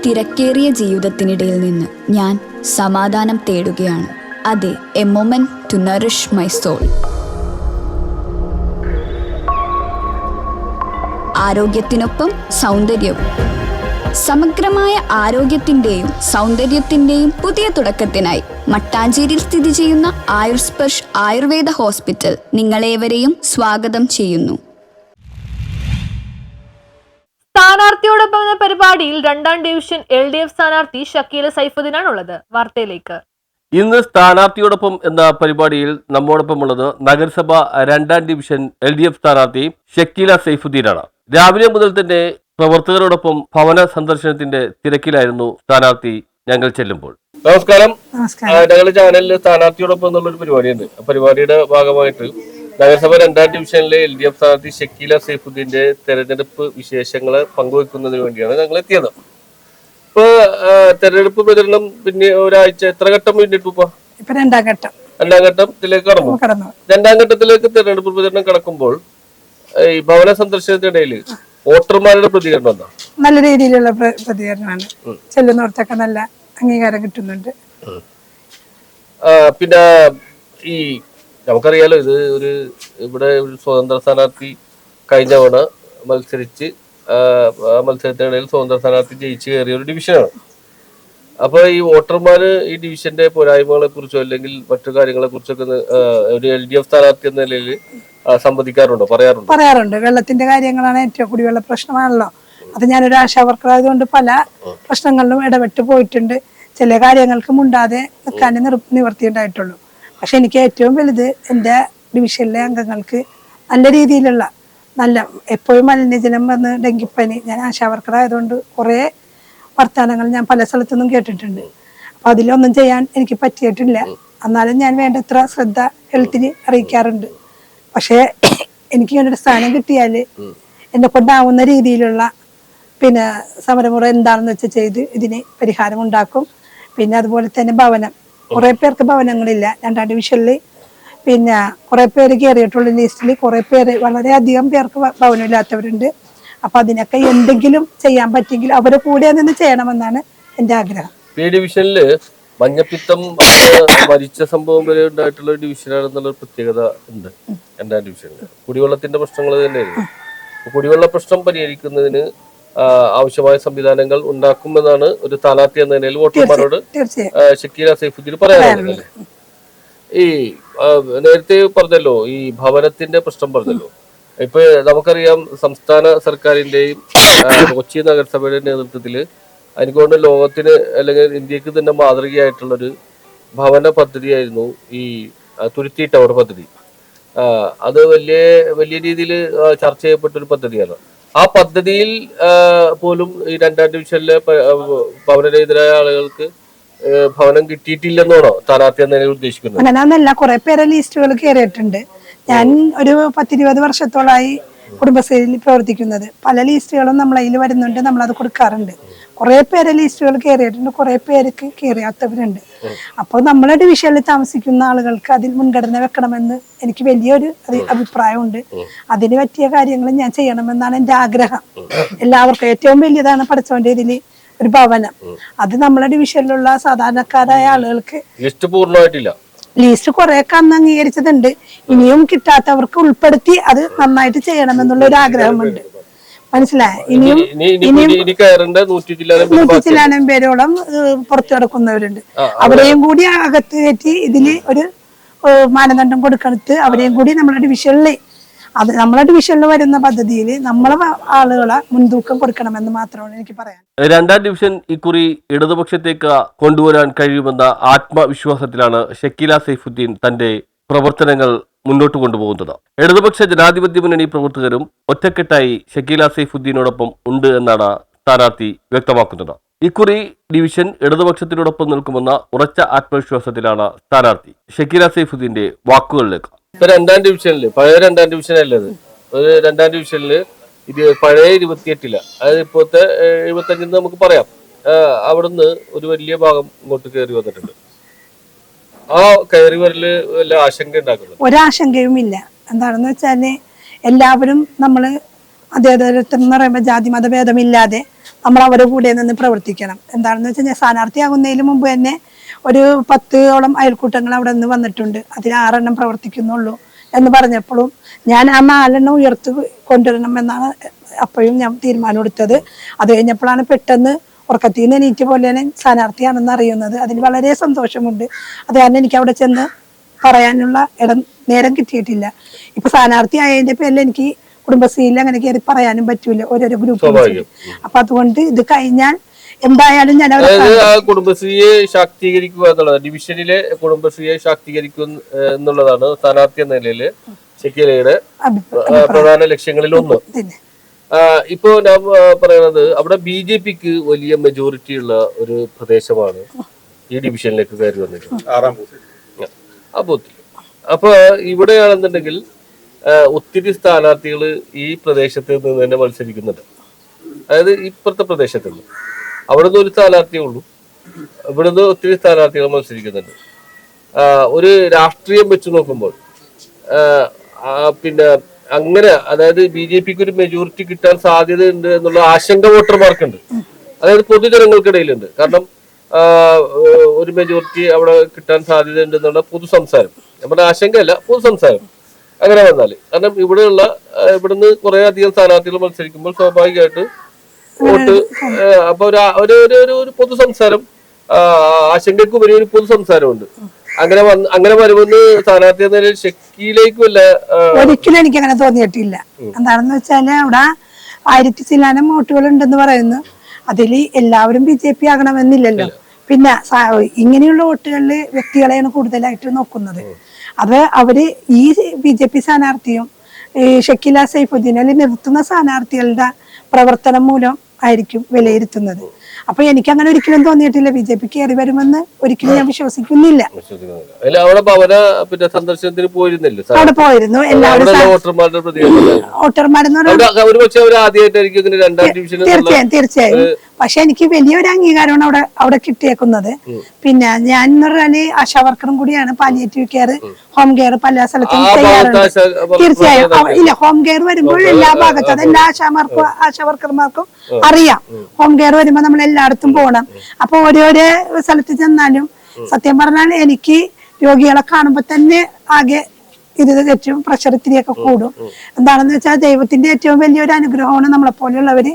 തിരക്കേറിയ ജീവിതത്തിനിടയിൽ നിന്ന് ഞാൻ സമാധാനം തേടുകയാണ്. അതെ, a moment to nourish my soul. ആരോഗ്യത്തിനൊപ്പം സൗന്ദര്യവും. സമഗ്രമായ ആരോഗ്യത്തിൻ്റെയും സൗന്ദര്യത്തിൻ്റെയും പുതിയ തുടക്കത്തിനായി മട്ടാഞ്ചേരിയിൽ സ്ഥിതി ചെയ്യുന്ന ആയുർസ്പർശ് ആയുർവേദ ഹോസ്പിറ്റൽ നിങ്ങളേവരെയും സ്വാഗതം ചെയ്യുന്നു. സ്ഥാനാർത്ഥിയോടൊപ്പം എന്ന പരിപാടിയിൽ 2ാം ഡിവിഷൻ LDF സ്ഥാനാർത്ഥി ഷക്കീല സൈഫുദ്ദീനാണുള്ളത്. വാർത്തയിലേക്ക്. ഇന്ന് സ്ഥാനാർത്ഥിയോടൊപ്പം എന്ന പരിപാടിയിൽ നമ്മോടൊപ്പമുള്ളത് നഗരസഭ 2ാം ഡിവിഷൻ LDF സ്ഥാനാർത്ഥി ഷക്കീല സൈഫുദ്ദീനാണ്. രാവിലെ മുതൽ തന്നെ പ്രവർത്തകരോടൊപ്പം ഭവന സന്ദർശനത്തിന്റെ തിരക്കിലായിരുന്നു സ്ഥാനാർത്ഥി ഞങ്ങൾ ചെല്ലുമ്പോൾ. നമസ്കാരം. ഞങ്ങളുടെ ചാനലിൽ സ്ഥാനാർത്ഥിയോടൊപ്പം എന്നുള്ളൊരു പരിപാടിയുണ്ട്. ആ പരിപാടിയുടെ ഭാഗമായിട്ട് നഗരസഭ 2ാം ഡിവിഷനിലെ LDF സ്ഥാനാർത്ഥി ഷക്കീല സൈഫുദ്ദീന്റെ തെരഞ്ഞെടുപ്പ് വിശേഷങ്ങൾ പങ്കുവെക്കുന്നതിന് വേണ്ടിയാണ് ഞങ്ങൾ എത്തിയത്. ഇപ്പൊ തെരഞ്ഞെടുപ്പ് പ്രചരണം പിന്നെ ഒരാഴ്ച എത്ര ഘട്ടം പിന്നിട്ടു? ഇപ്പൊ 2ാം ഘട്ടത്തിലേക്ക് കടന്നു. 2ാം ഘട്ടത്തിലേക്ക് തെരഞ്ഞെടുപ്പ് പ്രചരണം കടക്കുമ്പോൾ ഈ ഭവന സന്ദർശനത്തിനിടയിൽ വോട്ടർമാരുടെ പ്രതികരണം എന്താ? നല്ല രീതിയിലുള്ള പ്രതികരണമാണ്. ചെല്ലുന്നവർക്കൊക്കെ നല്ല അംഗീകാരം കിട്ടുന്നുണ്ട്. പിന്നെ ഈ നമുക്കറിയാലോ, ഇത് ഇവിടെ ഒരു സ്വതന്ത്ര സ്ഥാനാർത്ഥി കഴിഞ്ഞ തവണ മത്സരിച്ച് മത്സരത്തിനിടയിൽ സ്വതന്ത്ര സ്ഥാനാർത്ഥി ജയിച്ചു കയറിയ ഒരു ഡിവിഷനാണ്. അപ്പൊ ഈ വോട്ടർമാര് ഈ ഡിവിഷന്റെ പോരായ്മകളെ കുറിച്ചോ അല്ലെങ്കിൽ മറ്റു കാര്യങ്ങളെ കുറിച്ചൊക്കെ ഒരു LDF സ്ഥാനാർത്ഥി എന്ന നിലയിൽ സംവദിക്കാറുണ്ടോ, പറയാറുണ്ട്. വെള്ളത്തിന്റെ കാര്യങ്ങളാണ് ഏറ്റവും കുടിവെള്ള പ്രശ്നമാണല്ലോ. അത് ഞാനൊരു ആശാ വർക്കർ ആയതുകൊണ്ട് പല പ്രശ്നങ്ങളിലും ഇടപെട്ട് പോയിട്ടുണ്ട്. ചില കാര്യങ്ങൾക്ക് മുണ്ടാതെ നിൽക്കാനേ നിവർത്തിയുണ്ടായിട്ടുള്ളൂ. പക്ഷെ എനിക്ക് ഏറ്റവും വലുത് എൻ്റെ ഡിവിഷനിലെ അംഗങ്ങൾക്ക് നല്ല രീതിയിലുള്ള എപ്പോഴും മലിനജലം വന്ന് ഡെങ്കിപ്പനി, ഞാൻ ആശാ വർക്കർ ആയതുകൊണ്ട് കുറേ വർത്തമാനങ്ങൾ ഞാൻ പല സ്ഥലത്തുനിന്നും കേട്ടിട്ടുണ്ട്. അപ്പൊ അതിലൊന്നും ചെയ്യാൻ എനിക്ക് പറ്റിയിട്ടില്ല. എന്നാലും ഞാൻ വേണ്ടത്ര ശ്രദ്ധ ഹെൽത്തിന് അറിയിക്കാറുണ്ട്. പക്ഷേ എനിക്ക് ഇങ്ങനൊരു സ്ഥാനം കിട്ടിയാല് എന്നെ കൊണ്ടാവുന്ന രീതിയിലുള്ള പിന്നെ സമരമുറ എന്താണെന്ന് വെച്ചാൽ ചെയ്ത് ഇതിന് പരിഹാരം ഉണ്ടാക്കും. പിന്നെ അതുപോലെ തന്നെ ഭവനം, കുറെ പേർക്ക് ഭവനങ്ങളില്ല 2ാം ഡിവിഷനിൽ. പിന്നെ കുറെ പേര് കയറിയിട്ടുള്ള ലിസ്റ്റിൽ കുറെ പേര്, വളരെയധികം പേർക്ക് ഭവനമില്ലാത്തവരുണ്ട്. അപ്പൊ അതിനൊക്കെ എന്തെങ്കിലും ചെയ്യാൻ പറ്റിയെങ്കിൽ അവരെ കൂടെ നിന്ന് ചെയ്യണമെന്നാണ് എന്റെ ആഗ്രഹം. ഈ ഡിവിഷനില് മഞ്ഞപ്പിത്തം മരിച്ച സംഭവം വരെ ഉണ്ടായിട്ടുള്ള ഡിവിഷനാണെന്നുള്ള പ്രത്യേകത ഉണ്ട് 2ാം ഡിവിഷനിൽ. കുടിവെള്ളത്തിന്റെ പ്രശ്നങ്ങൾ തന്നെയായിരുന്നു. കുടിവെള്ള പ്രശ്നം പരിഹരിക്കുന്നതിന് ആവശ്യമായ സംവിധാനങ്ങൾ ഉണ്ടാക്കുമെന്നാണ് ഒരു സ്ഥാനാർത്ഥി എന്ന നിലയിൽ വോട്ടർമാരോട് ഷക്കീല സൈഫുദ്ദീൻ പറയാനുള്ളത്. ഈ നേരത്തെ പറഞ്ഞല്ലോ, ഈ ഭവനത്തിന്റെ പ്രശ്നം പറഞ്ഞല്ലോ. ഇപ്പൊ നമുക്കറിയാം, സംസ്ഥാന സർക്കാരിന്റെയും കൊച്ചി നഗരസഭയുടെ നേതൃത്വത്തില് എനിക്കൊണ്ട് ലോകത്തിന് അല്ലെങ്കിൽ ഇന്ത്യക്ക് തന്നെ മാതൃകയായിട്ടുള്ളൊരു ഭവന പദ്ധതിയായിരുന്നു ഈ തുരുത്തി ടവർ പദ്ധതി. അത് വലിയ രീതിയിൽ ചർച്ച ചെയ്യപ്പെട്ടൊരു പദ്ധതിയാണ്. ആ പദ്ധതിയിൽ പോലും ഈ 2ാം ഡിവിഷനിലെ ഭവനരഹിതരായ ആളുകൾക്ക് ഭവനം കിട്ടിയിട്ടില്ലെന്നാണോ സ്ഥാനാർത്ഥി എന്നതിനെ ഉദ്ദേശിക്കുന്നത്? അങ്ങനെയൊന്നല്ല, കുറെ പേരെ ലിസ്റ്റുകൾ കയറിയിട്ടുണ്ട്. ഞാൻ ഒരു 10-20 വർഷത്തോളായി കുടുംബശ്രീയിൽ പ്രവർത്തിക്കുന്നത്. പല ലിസ്റ്റുകളും നമ്മളതിൽ വരുന്നുണ്ട്, നമ്മളത് കൊടുക്കാറുണ്ട്. കുറെ പേരെ ലിസ്റ്റുകൾ കയറിയിട്ടുണ്ട്, കുറെ പേർക്ക് കയറിയാത്തവരുണ്ട്. അപ്പോൾ നമ്മളെ ഡിവിഷനിൽ താമസിക്കുന്ന ആളുകൾക്ക് അതിൽ മുൻഗണന വെക്കണമെന്ന് എനിക്ക് വലിയൊരു അഭിപ്രായമുണ്ട്. അതിന് പറ്റിയ കാര്യങ്ങൾ ഞാൻ ചെയ്യണമെന്നാണ് എൻ്റെ ആഗ്രഹം. എല്ലാവർക്കും ഏറ്റവും വലിയതാണ് പഠിച്ചോന്റെ ഇതില് ഒരു ഭവനം. അത് നമ്മളെ ഡിവിഷനിലുള്ള സാധാരണക്കാരായ ആളുകൾക്ക് ലിസ്റ്റ് പൂർണ്ണമായിട്ടില്ല. ലിസ്റ്റ് കുറെയൊക്കെ അന്ന് അംഗീകരിച്ചതുണ്ട്. ഇനിയും കിട്ടാത്തവർക്ക് ഉൾപ്പെടുത്തി അത് നന്നായിട്ട് ചെയ്യണമെന്നുള്ള ഒരു ആഗ്രഹമുണ്ട്. മനസ്സിലായി. ഇനിയും 100 ചില്ലാനം പേരോളം പുറത്തു കിടക്കുന്നവരുണ്ട്. അവരെയും കൂടി അകത്ത് കയറ്റി ഇതില് ഒരു മാനദണ്ഡം കൊടുക്കണത്ത് അവരെയും കൂടി നമ്മുടെ ഡിവിഷനിൽ വരുന്ന പദ്ധതിയിൽ നമ്മളെ ആളുകളെ മുൻതൂക്കം കൊടുക്കണമെന്ന് മാത്രമാണ് എനിക്ക് പറയാൻ. 2ാം ഡിവിഷൻ ഇക്കുറി ഇടതുപക്ഷത്തേക്ക് കൊണ്ടുവരാൻ കഴിയുമെന്ന ആത്മവിശ്വാസത്തിലാണ് ഷക്കീല സൈഫുദ്ദീൻ തന്റെ പ്രവർത്തനങ്ങൾ മുന്നോട്ട് കൊണ്ടുപോകുന്നത്. ഇടതുപക്ഷ ജനാധിപത്യ മുന്നണി പ്രവർത്തകരും ഒറ്റക്കെട്ടായി ഷക്കീല സൈഫുദ്ദീനോടൊപ്പം ഉണ്ട് എന്നാണ് സ്ഥാനാർത്ഥി വ്യക്തമാക്കുന്നത്. ഇക്കുറി ഡിവിഷൻ ഇടതുപക്ഷത്തിനോടൊപ്പം നിൽക്കുമെന്ന ഉറച്ച ആത്മവിശ്വാസത്തിലാണ് സ്ഥാനാർത്ഥി. ഷക്കീല സൈഫുദ്ദീന്റെ വാക്കുകളിലേക്ക്. ഇപ്പൊ 2ാം ഡിവിഷനില്, പഴയ 2ാം ഡിവിഷൻ അല്ലത്, 2ാം ഡിവിഷനില് ഇത് പഴയ 28 അതായത് ഇപ്പോഴത്തെ 75 നമുക്ക് പറയാം. അവിടുന്ന് ഒരു വലിയ ഭാഗം ഇങ്ങോട്ട് കയറി വന്നിട്ടുണ്ട്. ആ കയറി വരല് വല്ല ആശങ്ക ഉണ്ടാക്കുന്നത്? ഒരാശങ്കയും ഇല്ല. എന്താണെന്ന് വെച്ചാല് എല്ലാവരും നമ്മള് അദ്ദേഹത്തിന് പറയുമ്പോൾ ജാതി മതഭേദമില്ലാതെ നമ്മൾ അവരുടെ കൂടെ നിന്ന് പ്രവർത്തിക്കണം. എന്താണെന്ന് വെച്ചാൽ ഞാൻ സ്ഥാനാർത്ഥിയാകുന്നതിന് മുമ്പ് തന്നെ ഒരു 10ഓളം അയൽക്കൂട്ടങ്ങൾ അവിടെ നിന്ന് വന്നിട്ടുണ്ട്. അതിൽ 6 പ്രവർത്തിക്കുന്നുള്ളൂ എന്ന് പറഞ്ഞപ്പോഴും ഞാൻ ആ 4 ഉയർത്തി കൊണ്ടുവരണം എന്നാണ് അപ്പോഴും ഞാൻ തീരുമാനം എടുത്തത്. അത് കഴിഞ്ഞപ്പോഴാണ് പെട്ടെന്ന് ഉറക്കത്തിൽ നിന്ന് എണീറ്റ് പോലെ തന്നെ സ്ഥാനാർത്ഥിയാണെന്ന് അറിയുന്നത്. അതിൽ വളരെ സന്തോഷമുണ്ട്. അത് കാരണം എനിക്ക് അവിടെ ചെന്ന് പറയാനുള്ള നേരം കിട്ടിയിട്ടില്ല. ഇപ്പൊ സ്ഥാനാർത്ഥി ആയതിന്റെ പേരിൽ എനിക്ക് കുടുംബശ്രീയിൽ അങ്ങനെ കയറി പറയാനും പറ്റൂല, ഓരോരോ ഗ്രൂപ്പ്. അപ്പൊ അതുകൊണ്ട് ഇത് കഴിഞ്ഞാൽ എന്തായാലും ഞാൻ കുടുംബശ്രീയെ ശാക്തീകരിക്കുക എന്നുള്ളത്, ഡിവിഷനിലെ കുടുംബശ്രീയെ ശാക്തീകരിക്കുക എന്നുള്ളതാണ് സ്ഥാനാർത്ഥി എന്ന നിലയില് ഷക്കീലയുടെ പ്രധാന ലക്ഷ്യങ്ങളിൽ ഒന്ന്. ഇപ്പോ ഞാൻ പറയുന്നത് അവിടെ BJPക്ക് വലിയ മെജോറിറ്റി ഉള്ള ഒരു പ്രദേശമാണ് ഈ ഡിവിഷനിലേക്ക് കയറി വന്നിട്ടുള്ളത്, 6-ാം ബൂത്തിൽ. അപ്പൊ ഇവിടെയാണെന്നുണ്ടെങ്കിൽ ഒത്തിരി സ്ഥാനാർത്ഥികൾ ഈ പ്രദേശത്ത് നിന്ന് തന്നെ മത്സരിക്കുന്നുണ്ട്. അതായത് ഇപ്പുറത്തെ പ്രദേശത്ത് നിന്ന് അവിടുന്ന് ഒരു സ്ഥാനാർത്ഥിയേ ഉള്ളൂ, ഇവിടുന്ന് ഒത്തിരി സ്ഥാനാർത്ഥികൾ മത്സരിക്കുന്നുണ്ട്. ഒരു രാഷ്ട്രീയം വെച്ച് നോക്കുമ്പോൾ പിന്നെ അങ്ങനെ, അതായത് BJPക്ക് ഒരു മെജോറിറ്റി കിട്ടാൻ സാധ്യതയുണ്ട് എന്നുള്ള ആശങ്ക വോട്ടർമാർക്കുണ്ട്, അതായത് പൊതുജനങ്ങൾക്കിടയിലുണ്ട്. കാരണം ഒരു മെജോറിറ്റി അവിടെ കിട്ടാൻ സാധ്യതയുണ്ട് എന്നുള്ള പൊതു സംസാരം, നമ്മുടെ ആശങ്കയല്ല, പൊതു സംസാരം അങ്ങനെ വന്നാല്. കാരണം ഇവിടുന്ന് കുറെ അധികം സ്ഥാനാർത്ഥികൾ മത്സരിക്കുമ്പോൾ സ്വാഭാവികമായിട്ട് വോട്ട്, അപ്പൊ ഒരു പൊതു സംസാരം, ആശങ്കയ്ക്കുപരി ഒരു പൊതു സംസാരമുണ്ട്. അങ്ങനെ വരുമെന്ന് സ്ഥാനാർത്ഥി എന്ന നിലയിൽ ഷക്കീലയ്ക്ക് വല്ല ഒരിക്കലും എനിക്ക് അങ്ങനെ തോന്നിയിട്ടില്ല. എന്താണെന്ന് വെച്ചാല് അവിടെ 1000 ചില്ലാനം വോട്ടുകൾ ഉണ്ടെന്ന് പറയുന്നു. അതിൽ എല്ലാവരും BJP ആകണമെന്നില്ലല്ലോ. പിന്നെ ഇങ്ങനെയുള്ള വോട്ടുകളില് വ്യക്തികളെയാണ് കൂടുതലായിട്ട് നോക്കുന്നത്. അത് അവര് ഈ BJP സ്ഥാനാർത്ഥിയും ഷക്കീല സൈഫുദ്ദീൻ അല്ലെങ്കിൽ നിർത്തുന്ന സ്ഥാനാർത്ഥികളുടെ പ്രവർത്തനം മൂലം ആയിരിക്കും വിലയിരുത്തുന്നത്. അപ്പൊ എനിക്ക് അങ്ങനെ ഒരിക്കലും തോന്നിയിട്ടില്ല BJP കയറി വരുമെന്ന് ഒരിക്കലും ഞാൻ വിശ്വസിക്കുന്നില്ല. അവിടെ സന്ദർശനത്തിന് പോയിരുന്നില്ല, അവിടെ പോയിരുന്നു. എല്ലാവരും വോട്ടർമാരെന്ന് തീർച്ചയായും. പക്ഷെ എനിക്ക് വലിയൊരു അംഗീകാരമാണ് അവിടെ കിട്ടിയേക്കുന്നത്. പിന്നെ ഞാൻ എന്ന് പറഞ്ഞാല് ആശാവർക്കറും കൂടിയാണ്. പാലിയേറ്റീവ് കെയർ, ഹോം കെയർ പല സ്ഥലത്തും ചെയ്യാറുണ്ട്. തീർച്ചയായും ഇല്ല, ഹോം കെയർ വരുമ്പോൾ എല്ലാ ഭാഗത്തും, അത് എല്ലാ ആശാവർക്കർമാർക്കും അറിയാം. ഹോം കെയർ വരുമ്പോ നമ്മൾ എല്ലായിടത്തും പോകണം. അപ്പൊ ഓരോരോ സ്ഥലത്ത് ചെന്നാലും സത്യം പറഞ്ഞാൽ എനിക്ക് രോഗികളെ കാണുമ്പോ തന്നെ ആകെ ഇത് തെറ്റും, പ്രഷർ ഇത്തിരിയൊക്കെ കൂടും. എന്താണെന്ന് വെച്ചാൽ ദൈവത്തിന്റെ ഏറ്റവും വലിയൊരു അനുഗ്രഹമാണ് നമ്മളെ പോലെയുള്ളവര്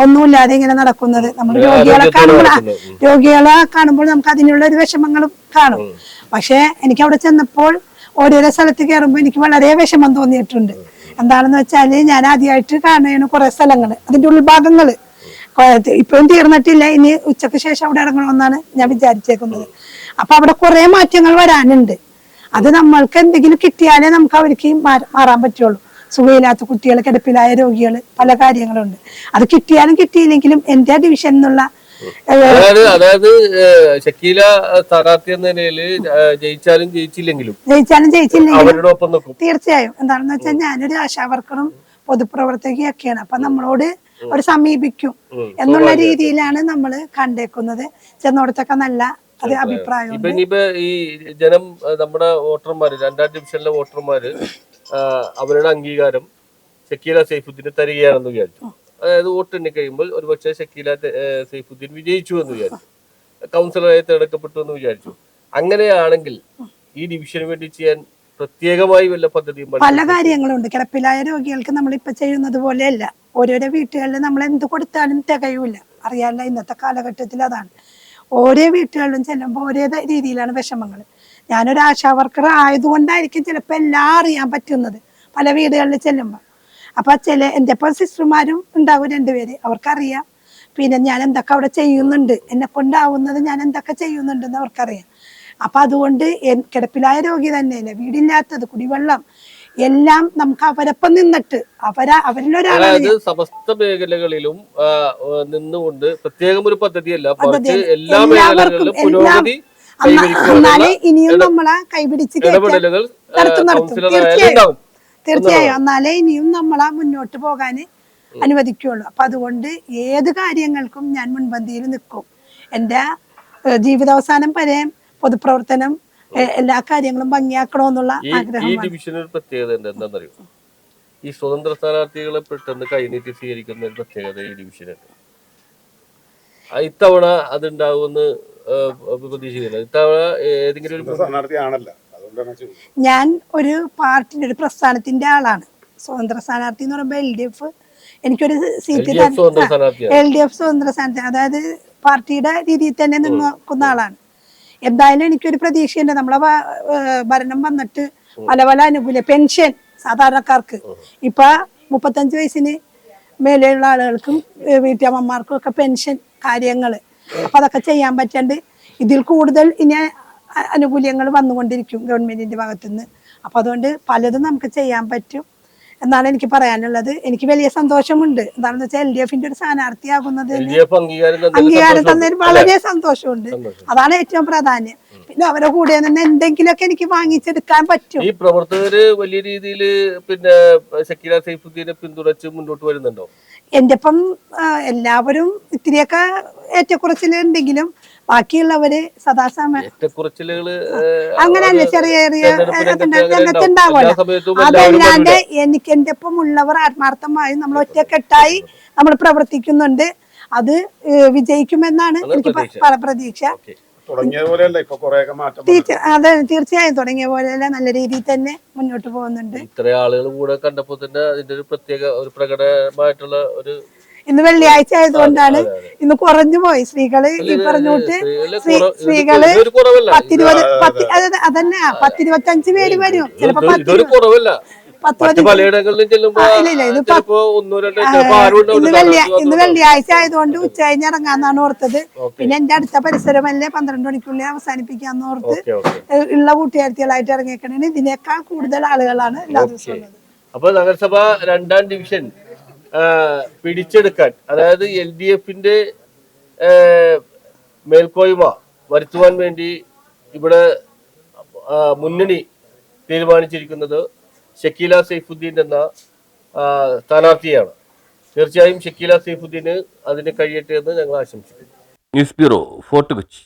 ഒന്നുമില്ലാതെ ഇങ്ങനെ നടക്കുന്നത്. നമ്മൾ രോഗികളെ കാണുമ്പോൾ നമുക്ക് അതിനുള്ള ഒരു വിഷമങ്ങളും കാണും. പക്ഷെ എനിക്ക് അവിടെ ചെന്നപ്പോൾ ഓരോരോ സ്ഥലത്ത് കയറുമ്പോൾ എനിക്ക് വളരെ വിഷമം തോന്നിയിട്ടുണ്ട്. എന്താണെന്ന് വെച്ചാല് ഞാൻ ആദ്യമായിട്ട് കാണുകയാണ് കുറെ സ്ഥലങ്ങള്, അതിന്റെ ഉൾഭാഗങ്ങള് ഇപ്പോഴും തീർന്നിട്ടില്ല. ഇനി ഉച്ചക്ക് ശേഷം അവിടെ ഇറങ്ങണമെന്നാണ് ഞാൻ വിചാരിച്ചേക്കുന്നത്. അപ്പൊ അവിടെ കുറെ മാറ്റങ്ങൾ വരാനുണ്ട്. അത് നമ്മൾക്ക് എന്തെങ്കിലും കിട്ടിയാലേ നമുക്ക് അവർക്ക് മാറാൻ പറ്റുള്ളൂ. സുഖമില്ലാത്ത കുട്ടികൾ, കിടപ്പിലായ രോഗികൾ, പല കാര്യങ്ങളുണ്ട്. അത് കിട്ടിയാലും കിട്ടിയില്ലെങ്കിലും എന്റെ ഡിവിഷൻ എന്നുള്ള അതായത് ഷക്കീല സ്ഥാനാർത്ഥി എന്ന നിലയില് ജയിച്ചാലും ജയിച്ചില്ലെങ്കിലും തീർച്ചയായും എന്താണെന്ന് വെച്ചാൽ ഞാനൊരു ആശാവർക്കറും പൊതുപ്രവർത്തകയൊക്കെയാണ്. അപ്പൊ നമ്മളോട് ഒരു സമീപിക്കും എന്നുള്ള രീതിയിലാണ് നമ്മൾ കണ്ടേക്കുന്നത്. ചെന്നോടത്തൊക്കെ നല്ല അത് അഭിപ്രായം. ഈ ജനം, നമ്മുടെ വോട്ടർമാര്, 2ാം ഡിവിഷനിലെ വോട്ടർമാര് അവരുടെ അംഗീകാരം ഷക്കീല സൈഫുദ്ദീന് തരികയാണെന്ന് വിചാരിച്ചു. അതായത് വോട്ട് എണ്ണി കഴിയുമ്പോൾ ഒരുപക്ഷെ ഷക്കീല സൈഫുദ്ദീൻ വിജയിച്ചു എന്ന് വിചാരിച്ചു, കൗൺസിലറായി തിരഞ്ഞെടുക്കപ്പെട്ടു എന്ന് വിചാരിച്ചു. അങ്ങനെയാണെങ്കിൽ ഈ ഡിവിഷന് വേണ്ടി ചെയ്യാൻ പ്രത്യേകമായി വല്ല പദ്ധതിയും പല കാര്യങ്ങളുണ്ട്. കിടപ്പിലായ രോഗികൾക്ക് നമ്മളിപ്പോ ചെയ്യുന്നത് പോലെയല്ല. ഓരോരോ വീട്ടുകളിൽ നമ്മൾ എന്ത് കൊടുത്താലും തികയൂല, അറിയാല്ല. ഇന്നത്തെ കാലഘട്ടത്തിൽ അതാണ്. ഓരോ വീട്ടുകളിലും ചെല്ലുമ്പോൾ ഓരോ രീതിയിലാണ് വിഷമങ്ങൾ. ഞാനൊരു ആശാവർക്കർ ആയതുകൊണ്ടായിരിക്കും ചിലപ്പോൾ എല്ലാം അറിയാൻ പറ്റുന്നത് പല വീടുകളിൽ ചെല്ലുമ്പോൾ. അപ്പൊ എൻ്റെ ഒപ്പം സിസ്റ്റർമാരും ഉണ്ടാവും 2 പേര്, അവർക്കറിയാം. പിന്നെ ഞാൻ എന്തൊക്കെ അവിടെ ചെയ്യുന്നുണ്ട്, എന്നെ കൊണ്ടാവുന്നത് ഞാൻ എന്തൊക്കെ ചെയ്യുന്നുണ്ടെന്ന് അവർക്കറിയാം. അപ്പൊ അതുകൊണ്ട് കിടപ്പിലായ രോഗി തന്നെയല്ലേ, വീടില്ലാത്തത്, കുടിവെള്ളം എല്ലാം നമുക്ക് അവരൊപ്പം നിന്നിട്ട് അവരിലൊരാളാണ്. സമസ്ത മേഖലകളിലും നിന്നുകൊണ്ട് പ്രത്യേകം ഒരു പദ്ധതിയല്ല, എല്ലാ മേഖലകളിലും പുരോഗതി എന്നാലേ ഇനിയും നമ്മളെ കൈപിടിച്ച് നടത്തും. തീർച്ചയായും എന്നാലേ ഇനിയും നമ്മളെ മുന്നോട്ട് പോകാന് അനുവദിക്കുള്ളൂ. അപ്പൊ അതുകൊണ്ട് ഏത് കാര്യങ്ങൾക്കും ഞാൻ മുൻപന്തിയിൽ നിൽക്കും. എൻ്റെ ജീവിതാവസാനം വരെ പൊതുപ്രവർത്തനം എല്ലാ കാര്യങ്ങളും ഭംഗിയാക്കണമെന്നുള്ള ആഗ്രഹം. ഈ ഡിവിഷനൊരു പ്രത്യേകത എന്താണെന്നറിയോ? ഈ സ്വതന്ത്ര സ്ഥാനാർത്ഥികളെ പെട്ടെന്ന് കൈനീട്ടി സ്വീകരിക്കുന്ന ഒരു പ്രത്യേകത ഈ ഡിവിഷനുണ്ട്. ഇത്തവണ അതുണ്ടാവുമെന്ന് പ്രതീക്ഷിക്കുന്നില്ല. ഇത്തവണ ഏതെങ്കിലും ഒരു സ്ഥാനാർത്ഥിയാണല്ലോ, അതുകൊണ്ടാണ് ചോദിച്ചത്. ഞാൻ ഒരു പാർട്ടിയുടെ ഒരു പ്രസ്ഥാനത്തിന്റെ ആളാണ്. സ്വതന്ത്ര സ്ഥാനാർത്ഥി എന്ന് പറയുമ്പോൾ LDF എനിക്കൊരു സീറ്റ് LDF സ്വതന്ത്ര സ്ഥാനാർത്ഥി, അതായത് പാർട്ടിയുടെ രീതിയിൽ തന്നെ നിൽക്കുന്ന ആളാണ്. എന്തായാലും എനിക്കൊരു പ്രതീക്ഷയുണ്ട്. നമ്മളെ ഭരണം വന്നിട്ട് പല പല അനുകൂല പെൻഷൻ സാധാരണക്കാർക്ക് ഇപ്പൊ 35 വയസ്സിന് മേലെയുള്ള ആളുകൾക്കും വീട്ടമ്മമാർക്കും ഒക്കെ പെൻഷൻ കാര്യങ്ങൾ, അപ്പൊ അതൊക്കെ ചെയ്യാൻ പറ്റാണ്ട് ഇതിൽ കൂടുതൽ ഇനി ആനുകൂല്യങ്ങൾ വന്നുകൊണ്ടിരിക്കും ഗവൺമെന്റിന്റെ ഭാഗത്തുനിന്ന്. അപ്പൊ അതുകൊണ്ട് പലതും നമുക്ക് ചെയ്യാൻ പറ്റും എന്നാണ് എനിക്ക് പറയാനുള്ളത്. എനിക്ക് വലിയ സന്തോഷമുണ്ട്. എന്താണെന്ന് വെച്ചാൽ LDFന്റെ ഒരു സ്ഥാനാർത്ഥിയാകുന്നത് അംഗീകാരം തന്നതിന് വളരെ സന്തോഷമുണ്ട്. അതാണ് ഏറ്റവും പ്രാധാന്യം. പിന്നെ അവരെ കൂടെ നിന്ന് എന്തെങ്കിലുമൊക്കെ എനിക്ക് വാങ്ങിച്ചെടുക്കാൻ പറ്റും. ഈ പ്രവർത്തകര് വലിയ രീതിയിൽ പിന്നെ ഷക്കീല സൈഫുദ്ദീനെ പിന്തുണച്ച് മുന്നോട്ട് വരുന്നുണ്ടോ? എന്റെ ഒപ്പം എല്ലാവരും ഇത്തിരിയൊക്കെ ഏറ്റക്കുറച്ചിലുണ്ടെങ്കിലും ബാക്കിയുള്ളവര് സദാസമയം അങ്ങനെയല്ല, ചെറിയ ചെറിയ രംഗത്ത് ഉണ്ടാവുമല്ലോ. അതല്ലാണ്ട് എനിക്ക് എന്റെ ഒപ്പം ഉള്ളവർ ആത്മാർത്ഥമായും നമ്മൾ ഒറ്റക്കെട്ടായി നമ്മൾ പ്രവർത്തിക്കുന്നുണ്ട്. അത് വിജയിക്കുമെന്നാണ് എനിക്ക് പ്രതീക്ഷ. അതെ, തീർച്ചയായും തുടങ്ങിയ പോലെയല്ല, നല്ല രീതിയിൽ തന്നെ മുന്നോട്ട് പോകുന്നുണ്ട്. ഇത്ര ആളുകൾ കൂടെ കണ്ടപ്പോൾ തന്നെ അതിന്റെ ഒരു പ്രത്യേക ഒരു പ്രകടമായിട്ടുള്ള ഒരു ഇന്ന് വെള്ളിയാഴ്ച ആയതുകൊണ്ടാണ് ഇന്ന് കുറഞ്ഞു പോയി. സ്ത്രീകള് ഈ പറഞ്ഞോട്ട് സ്ത്രീകള് 10-20 അതന്നെ 10-25 പേര് വരും. ചിലപ്പോ ഇന്ന് വെള്ളിയാഴ്ച ആയതുകൊണ്ട് ഉച്ച കഴിഞ്ഞ് ഇറങ്ങാന്നാണ് ഓർത്തത്. പിന്നെ എന്റെ അടുത്ത പരിസരമല്ലേ 12 മണിക്കുള്ളിൽ അവസാനിപ്പിക്കാന്ന് ഓർത്ത് ഉള്ള കൂട്ടുകാരികളായിട്ട് ഇറങ്ങിയേക്കണേ. ഇതിനേക്കാൾ കൂടുതൽ ആളുകളാണ് എല്ലാ ദിവസവും ഉള്ളത്. അപ്പൊ നഗരസഭ 2ാം ഡിവിഷൻ പിടിച്ചെടുക്കാൻ, അതായത് LDFന്റെ മേൽക്കോയ്മ വരുത്തുവാൻ വേണ്ടി ഇവിടെ മുന്നണി തീരുമാനിച്ചിരിക്കുന്നത് ഷക്കീല സൈഫുദ്ദീൻ എന്ന സ്ഥാനാർത്ഥിയാണ്. തീർച്ചയായും ഷക്കീല സൈഫുദ്ദീന് അതിന് കഴിയട്ടെ എന്ന് ഞങ്ങൾ ആശംസിക്കുന്നു. News bureau, fort Kochi.